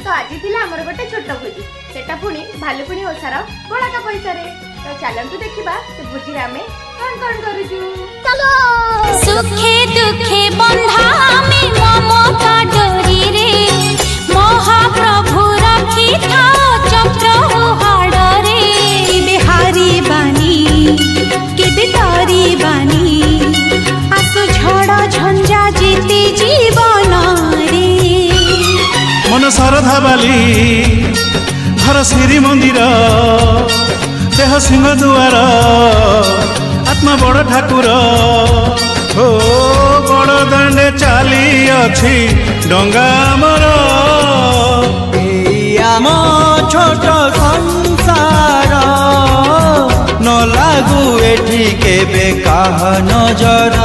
तो आज थिला हमर गोटे छोट भोजी सेटा पुणी भालुकुणी ओसार बड़का पैसा रे। तो चलंतु देखिबा से भोजी रे हमें कौन करूजु। चलो सुखे दुखे बंधा में ममता डोरी रे महाप्रभु रखी था चक्र हाड़ रे। बिहारी बानी के बितारी बानी आसु झड़ झंझा जीती जीवन रे। मन शारदा बाली घर श्री मंदिर देह सिंह दुआर आत्मा बड़ ठाकुर हो बड़ दांडे चाली अछि डंगा मर। आम छोट संसार न लागू एठी केबे काह नजर।